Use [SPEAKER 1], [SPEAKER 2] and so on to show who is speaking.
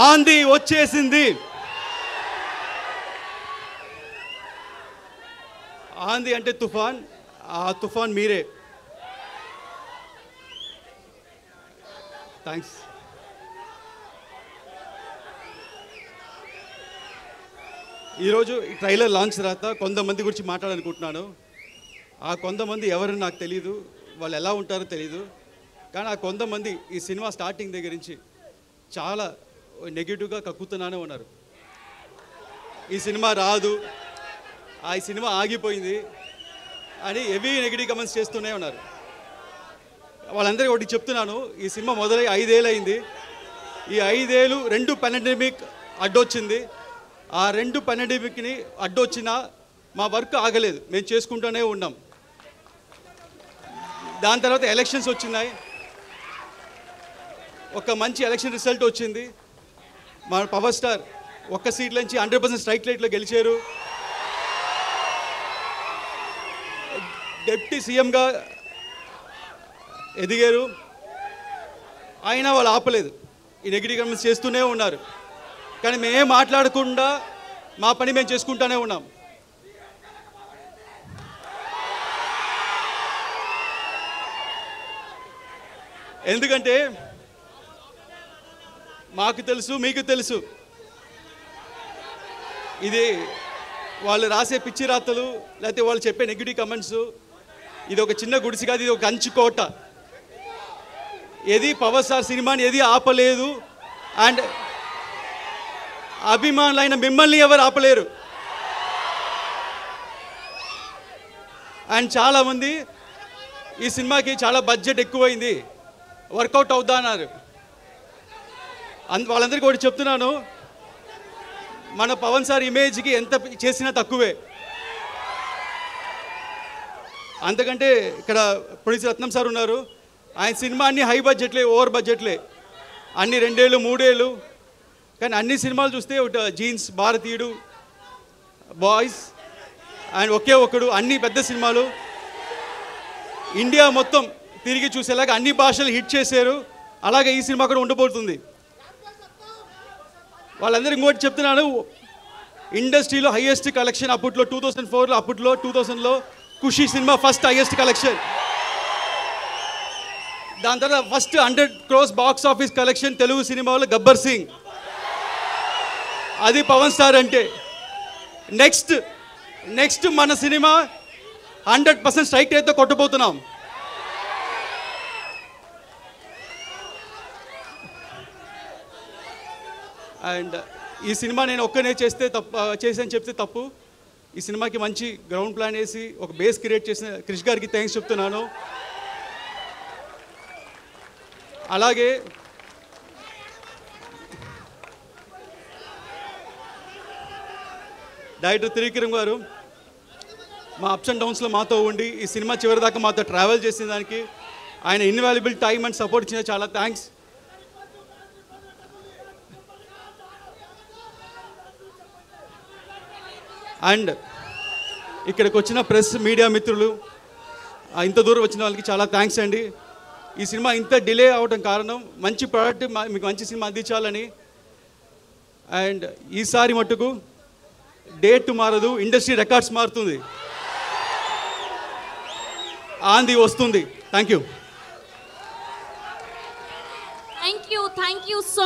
[SPEAKER 1] ఆంది వచ్చేసింది. ఆంది అంటే తుఫాన్, ఆ తుఫాన్ మీరే. థ్యాంక్స్. ఈరోజు ఈ ట్రైలర్ లాంచ్ తర్వాత కొంతమంది గురించి మాట్లాడాలనుకుంటున్నాను. ఆ కొంతమంది ఎవరని నాకు తెలియదు, వాళ్ళు ఎలా ఉంటారో తెలియదు. కానీ ఆ కొంతమంది ఈ సినిమా స్టార్టింగ్ దగ్గర నుంచి చాలా నెగిటివ్గా కక్కుతున్నానే ఉన్నారు. ఈ సినిమా రాదు, ఈ సినిమా ఆగిపోయింది అని హెవీ నెగిటివ్ కమెంట్స్ చేస్తూనే ఉన్నారు. వాళ్ళందరికీ ఒకటి చెప్తున్నాను, ఈ సినిమా మొదలై 5 ఏళ్ళు అయింది. ఈ 5 ఏళ్ళు 2 పాండమిక్ అడ్డొచ్చింది. ఆ 2 పాండమిక్ని అడ్డొచ్చినా మా వర్క్ ఆగలేదు, మేము చేసుకుంటూనే ఉన్నాం. దాని తర్వాత ఎలక్షన్స్ వచ్చినాయి, ఒక మంచి ఎలక్షన్ రిజల్ట్ వచ్చింది. మా పవర్ స్టార్ ఒక్క సీట్ నుంచి 100% స్ట్రైక్ రేట్లో గెలిచారు. డిప్యూటీ సీఎంగా ఎదిగారు. అయినా వాళ్ళు ఆపలేదు, ఈ నెగిటివ్ కమెంట్స్ చేస్తూనే ఉన్నారు. కానీ మేమేం మాట్లాడకుండా మా పని మేము చేసుకుంటూనే ఉన్నాం. ఎందుకంటే మాకు తెలుసు, మీకు తెలుసు, ఇది వాళ్ళు రాసే పిచ్చి రాతలు లేకపోతే వాళ్ళు చెప్పే నెగిటివ్ కమెంట్స్, ఇది ఒక చిన్న గుడిసి కాదు, ఇది ఒక కంచుకోట. ఏది పవర్ స్టార్ సినిమాని ఏది ఆపలేదు. అండ్ అభిమానులైన మిమ్మల్ని ఎవరు ఆపలేరు. అండ్ చాలామంది ఈ సినిమాకి చాలా బడ్జెట్ ఎక్కువైంది, వర్కౌట్ అవుద్దా అన్నారు. వాళ్ళందరికీ ఒకటి చెప్తున్నాను, మన పవన్ సార్ ఇమేజ్కి ఎంత చేసినా తక్కువే. అంతకంటే ఇక్కడ ప్రొడ్యూసర్ రత్నం సార్ ఉన్నారు, ఆయన సినిమా అన్ని హై బడ్జెట్లే, ఓవర్ బడ్జెట్లే, అన్ని 2 ఏళ్ళు 3 ఏళ్ళు. కానీ అన్ని సినిమాలు చూస్తే ఒక జీన్స్, భారతీయుడు, బాయ్స్ అండ్ ఒకే ఒక్కడు, అన్ని పెద్ద సినిమాలు ఇండియా మొత్తం తిరిగి చూసేలాగా అన్ని భాషలు హిట్ చేశారు. అలాగే ఈ సినిమా కూడా ఉండబోతుంది. వాళ్ళందరికీ ఇంకోటి చెప్తున్నాను, ఇండస్ట్రీలో హైయెస్ట్ కలెక్షన్ అప్పట్లో 2004లో, అప్పట్లో 2000లో ఖుషి సినిమా ఫస్ట్ హైయెస్ట్ కలెక్షన్. దాని తర్వాత first 100 crores box office collection Telugu సినిమాలో గబ్బర్ సింగ్. అది పవన్ స్టార్ అంటే. నెక్స్ట్ మన సినిమా 100% స్ట్రైక్ రేట్తో కొట్టబోతున్నాం. అండ్ ఈ సినిమా నేను ఒక్కనే చేసాను చెప్తే తప్పు. ఈ సినిమాకి మంచి గ్రౌండ్ ప్లాన్ వేసి ఒక బేస్ క్రియేట్ చేసిన క్రిష్ గారికి థ్యాంక్స్ చెప్తున్నాను. అలాగే డైరెక్టర్ త్రివిక్రమ్ గారు మా అప్స్ అండ్ డౌన్స్లో మాతో ఉండి ఈ సినిమా చివరి దాకా మాతో ట్రావెల్ చేసిన దానికి ఆయన ఇన్వాల్యుబుల్ టైం అండ్ సపోర్ట్ ఇచ్చిన చాలా థ్యాంక్స్. అండ్ ఇక్కడికి వచ్చిన ప్రెస్ మీడియా మిత్రులు, ఇంత దూరం వచ్చిన వాళ్ళకి చాలా థ్యాంక్స్ అండి. ఈ సినిమా ఇంత డిలే అవడం కారణం మంచి ప్రోడక్ట్ మీకు మంచి సినిమా అందించాలని. అండ్ ఈసారి మట్టుకు డేట్ మారదు, ఇండస్ట్రీ రికార్డ్స్ మారుతుంది, ఆంది వస్తుంది. Thank you.
[SPEAKER 2] Thank you so